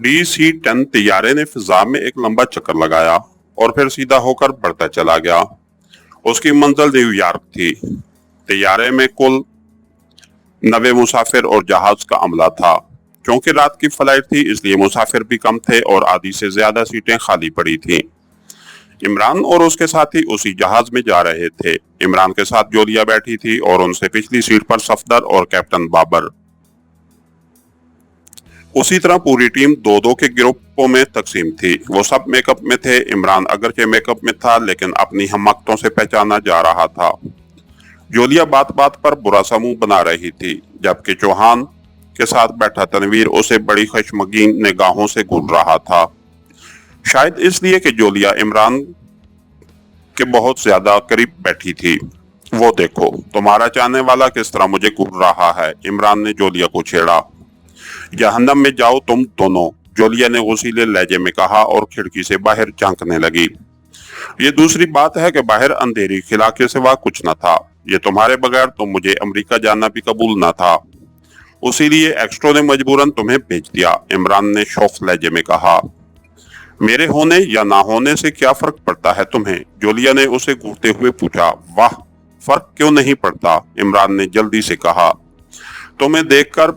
DC-10 तैयारे ने फिजा में एक लंबा चक्कर लगाया और फिर सीधा होकर बढ़ता चला गया। उसकी मंजिल न्यूयॉर्क थी। तैयारे में कुल 90 मुसाफिर और जहाज का अमला था। क्योंकि रात की फ्लाइट थी इसलिए मुसाफिर भी कम थे और आधी से ज्यादा सीटें खाली पड़ी थीं। इमरान और उसके साथी उसी जहाज में जा रहे थे। इमरान के साथ जोलिया बैठी थी और उनसे पिछली सीट पर सफदर और कैप्टन बाबर। उसी तरह पूरी टीम दो दो के ग्रुपों में तकसीम थी। वो सब मेकअप में थे। इमरान अगरचे मेकअप में था लेकिन अपनी हमाकतों से पहचाना जा रहा था। जोलिया बात बात पर बुरा सा मुंह बना रही थी, जबकि चौहान के साथ बैठा तनवीर उसे बड़ी खशमगीन निगाहों से घूर रहा था। शायद इसलिए कि जोलिया इमरान के बहुत ज्यादा करीब बैठी थी। वो देखो, तुम्हारा चाहने वाला किस तरह मुझे घूर रहा है, इमरान ने जोलिया को छेड़ा। जहन्नम में जाओ तुम दोनों, जोलिया ने उसीले लहजे में कहा और खिड़की से बाहर झांकने लगी। ये दूसरी बात है कि बाहर अंधेरी खिला के सिवा कुछ न था। ये तुम्हारे बगैर तो मुझे अमेरिका जाना भी कबूल न था। उसीलिए एक्स्ट्रो ने मजबूरन तुम्हें भेज दिया, इमरान ने शौक लहजे में कहा। मेरे होने या ना होने से क्या फर्क पड़ता है तुम्हें, जोलिया ने उसे घूरते हुए पूछा। वाह, फर्क क्यों नहीं पड़ता, इमरान ने जल्दी से कहा। तुम्हें देखकर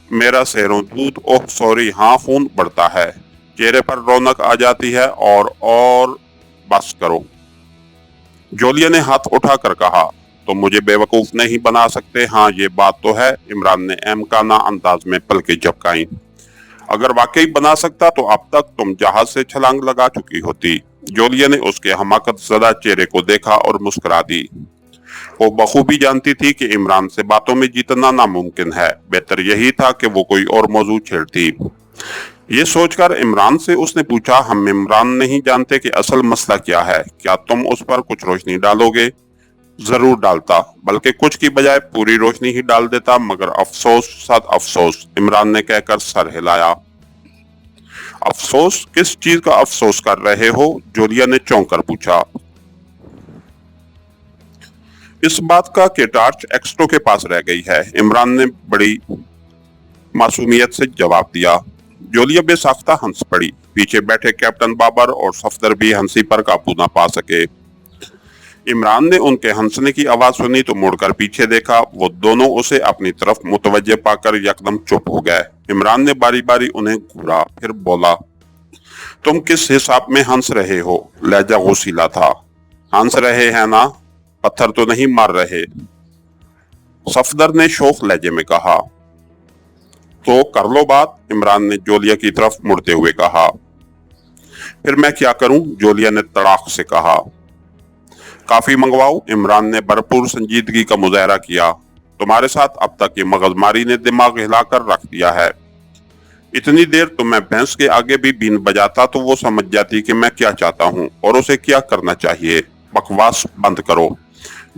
मेरा सैरों दूध, ओह सॉरी, हाँ, खून बढ़ता है, चेहरे पर रौनक आ जाती है। और बस करो, जोलिया ने हाथ उठाकर कहा। तुम मुझे बेवकूफ नहीं बना सकते। हाँ, ये बात तो है, इमरान ने एमकाना अंदाज में पलकें झपकाई। अगर वाकई बना सकता तो अब तक तुम जहाज से छलांग लगा चुकी होती। जोलिया ने उसके हमाकत ज़दा चेहरे को देखा और मुस्कुरा दी। वो बखूबी जानती थी कि इमरान से बातों में जीतना नामुमकिन है। बेहतर यही था कि वो कोई और मौजू छेड़ती। ये सोचकर इमरान से उसने पूछा, हम इमरान नहीं जानते कि असल मसला क्या है, क्या तुम उस पर कुछ रोशनी डालोगे? जरूर डालता, बल्कि कुछ की बजाय पूरी रोशनी ही डाल देता, मगर अफसोस सद अफसोस, इमरान ने कहकर सर हिलाया। अफसोस? किस चीज का अफसोस कर रहे हो, जोलिया ने चौंक कर पूछा। इस बात का कि टार्च एक्स्ट्रो के पास रह गई है, इमरान ने बड़ी मासूमियत से जवाब दिया। जोलिया बेसाख्ता हंस पड़ी। पीछे बैठे कैप्टन बाबर और सफदर भी हंसी पर काबू न पा सके। इमरान ने उनके हंसने की आवाज सुनी तो मुड़कर पीछे देखा। वो दोनों उसे अपनी तरफ मुतवज्जे पाकर यकदम चुप हो गए। इमरान ने बारी बारी उन्हें घूरा, फिर बोला, तुम किस हिसाब में हंस रहे हो? लहजा गुस्सीला था। हंस रहे हैं ना, पत्थर तो नहीं मार रहे, सफदर ने शौक लहजे में कहा। तो कर लो बात, इमरान ने जोलिया की तरफ मुड़ते हुए कहा। फिर मैं क्या करूं, जोलिया ने तड़ाक से कहा। काफी मंगवाओ, इमरान ने भरपूर संजीदगी का मुजाहरा किया। तुम्हारे साथ अब तक ये मगजमारी ने दिमाग हिलाकर रख दिया है। इतनी देर तो मैं भैंस के आगे भी बीन बजाता तो वो समझ जाती कि मैं क्या चाहता हूँ और उसे क्या करना चाहिए। बकवास बंद करो।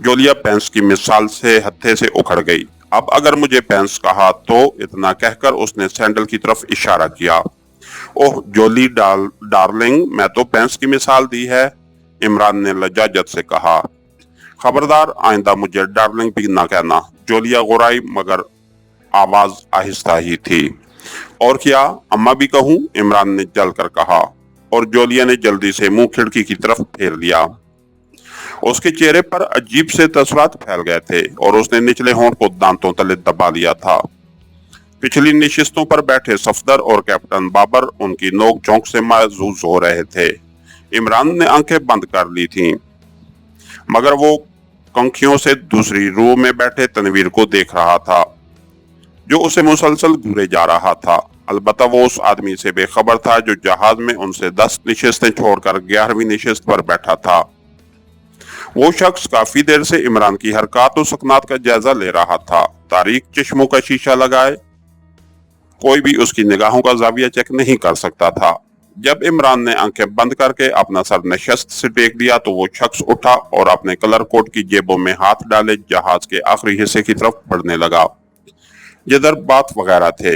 जोलिया भैंस की मिसाल से हत्थे से उखड़ गई। अब अगर मुझे भैंस कहा तो, इतना कहकर उसने सैंडल की तरफ इशारा किया। ओह जोली डार्लिंग, मैं तो भैंस की मिसाल दी है, इमरान ने लजाजत से कहा। खबरदार, आइंदा मुझे डार्लिंग भी ना कहना, जोलिया गुराई, मगर आवाज आहिस्ता ही थी। और क्या, अम्मा भी कहूं, इमरान ने जलकर कहा। और जोलिया ने जल्दी से मुंह खिड़की की तरफ फेर लिया। उसके चेहरे पर अजीब से तसरात फैल गए थे और उसने निचले होंठ को दांतों तले दबा लिया था। पिछली निशिस्तों पर बैठे सफदर और कैप्टन बाबर उनकी नोक झोंक से महजूज हो रहे थे। इमरान ने आंखें बंद कर ली थीं, मगर वो कंखियों से दूसरी रो में बैठे तनवीर को देख रहा था, जो उसे मुसलसल घूरे जा रहा था। अलबत्ता वो उस आदमी से बेखबर था जो जहाज में उनसे 10 निशिस्तें छोड़कर 11वीं निशिस्त पर बैठा था। वो शख्स काफी देर से इमरान की हरकत और सकनात का जायजा ले रहा था। तारीक चश्मों का शीशा लगाए कोई भी उसकी निगाहों का जाविया चेक नहीं कर सकता था। जब इमरान ने आंखें बंद करके अपना सर नशस्त से टेक दिया तो वो शख्स उठा और अपने कलर कोट की जेबों में हाथ डाले जहाज के आखिरी हिस्से की तरफ बढ़ने लगा, जिधर बात वगैरह थे।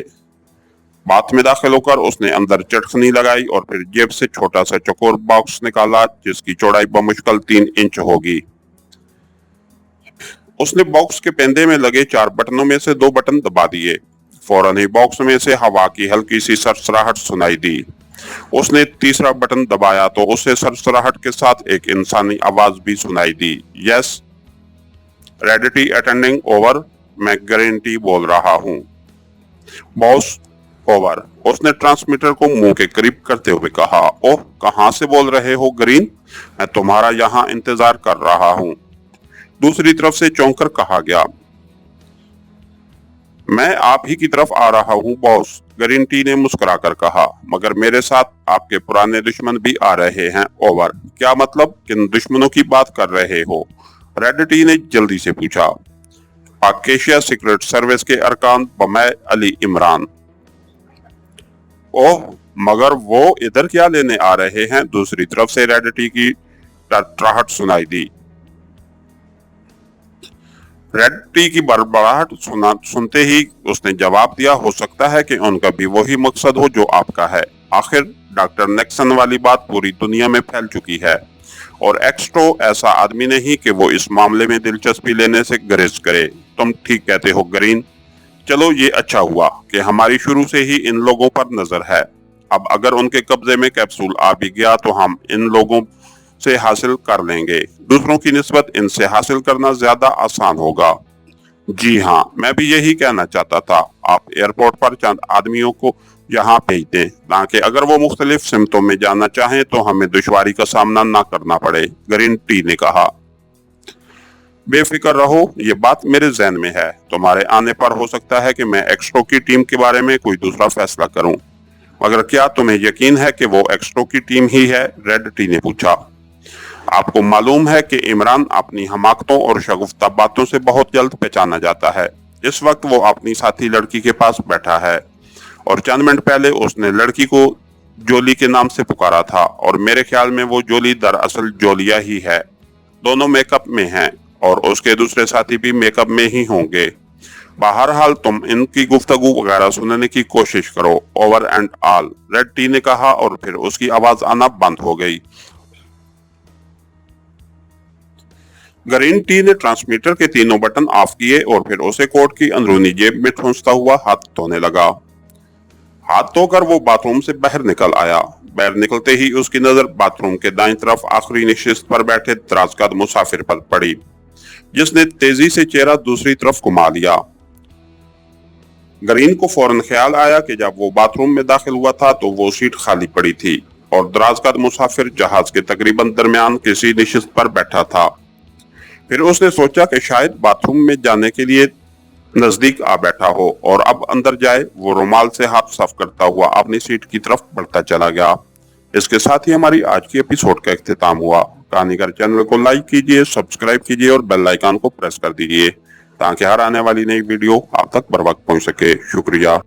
बात में दाखिल होकर उसने अंदर चटखनी लगाई और फिर जेब से छोटा सा चकोर बॉक्स निकाला जिसकी चौड़ाई बमुश्किल 3 इंच होगी। उसने बॉक्स के पेंदे में लगे 4 बटनों में से 2 बटन दबा दिए। फौरन ही बॉक्स में से हवा की हल्की सी सरसराहट सुनाई दी। उसने तीसरा बटन दबाया तो उसे सरसराहट के साथ एक इंसानी आवाज भी सुनाई दी। यस रेडिटी अटेंडिंग ओवर, मैं गारंटी बोल रहा हूँ। बॉस ओवर, उसने ट्रांसमीटर को मुंह के करीब करते हुए कहा। ओह, कहां से बोल रहे हो ग्रीन? मैं तुम्हारा यहाँ इंतजार कर रहा हूँ, दूसरी तरफ से चौंक कर कहा गया। मैं आप ही की तरफ आ रहा हूँ बॉस, गारंटी ने मुस्कुराकर कहा, मगर मेरे साथ आपके पुराने दुश्मन भी आ रहे हैं। ओवर, क्या मतलब, किन दुश्मनों की बात कर रहे हो? रेडिटी ने जल्दी से पूछा। पाक एशिया सीक्रेट सर्विस के अरकान बमै अली इमरान। ओह, मगर वो इधर क्या लेने आ रहे हैं? दूसरी तरफ से रेडिटी की टरटराहट सुनाई दी। रेडिटी की बड़बड़ाहट सुनते ही उसने जवाब दिया, हो सकता है कि उनका भी वही मकसद हो जो आपका है। आखिर डॉक्टर नेक्सन वाली बात पूरी दुनिया में फैल चुकी है और एक्स्ट्रो ऐसा आदमी नहीं कि वो इस मामले में दिलचस्पी लेने से गुरेज करे। तुम ठीक कहते हो ग्रीन। चलो, ये अच्छा हुआ कि हमारी शुरू से ही इन लोगों पर नजर है। अब अगर उनके कब्जे में कैप्सूल आ भी गया तो हम इन लोगों से हासिल कर लेंगे। दूसरों की निस्बत इनसे हासिल करना ज्यादा आसान होगा। जी हाँ, मैं भी यही कहना चाहता था। आप एयरपोर्ट पर चंद आदमियों को यहाँ भेज दें ताकि अगर वो मुख्तलिफ सिमतों में जाना चाहें तो हमें दुश्वारी का सामना ना करना पड़े, ग्रीन टी ने कहा। बेफिक्र रहो, ये बात मेरे ज़हन में है। तुम्हारे आने पर हो सकता है कि मैं एक्स्ट्रो की टीम के बारे में कोई दूसरा फैसला करूं, मगर क्या तुम्हें यकीन है कि वो एक्स्ट्रो की टीम ही है? रेड टी ने पूछा। आपको मालूम है कि इमरान अपनी हमाकतों और शगुफ्ता बातों से बहुत जल्द पहचाना जाता है। इस वक्त वो अपनी साथी लड़की के पास बैठा है और चंद मिनट पहले उसने लड़की को जोली के नाम से पुकारा था और मेरे ख्याल में वो जोली दरअसल जोलिया ही है। दोनों मेकअप में हैं और उसके दूसरे साथी भी मेकअप में ही होंगे। बहरहाल तुम इनकी गुफ्तगू वगैरह सुनने की कोशिश करो, over and all, red T ने कहा और फिर उसकी आवाज आना बंद हो गई। ग्रीन टी ने ट्रांसमीटर के तीनों बटन ऑफ किए और फिर उसे कोट की अंदरूनी जेब में ठूंसता हुआ हाथ धोने लगा। हाथ धोकर वो बाथरूम से बाहर निकल आया। बाहर निकलते ही उसकी नजर बाथरूम के दाईं तरफ आखिरी नशिस्त पर बैठे दराजकद मुसाफिर पर पड़ी, जिसने तेजी से चेहरा दूसरी तरफ घुमा लिया। ग्रीन को फौरन ख्याल आया कि जब वो बाथरूम में दाखिल हुआ था तो वो सीट खाली पड़ी थी और दराजकद मुसाफिर जहाज के तकरीबन दरमियान किसी नशिस्त पर बैठा था। फिर उसने सोचा कि शायद बाथरूम में जाने के लिए नजदीक आ बैठा हो और अब अंदर जाए। वो रुमाल से हाथ साफ करता हुआ अपनी सीट की तरफ बढ़ता चला गया। इसके साथ ही हमारी आज की एपिसोड का इख्तिताम हुआ। कहानीगर चैनल को लाइक कीजिए, सब्सक्राइब कीजिए और बेल आइकन को प्रेस कर दीजिए ताकि हर आने वाली नई वीडियो आप तक बर वक्त पहुंच सके। शुक्रिया।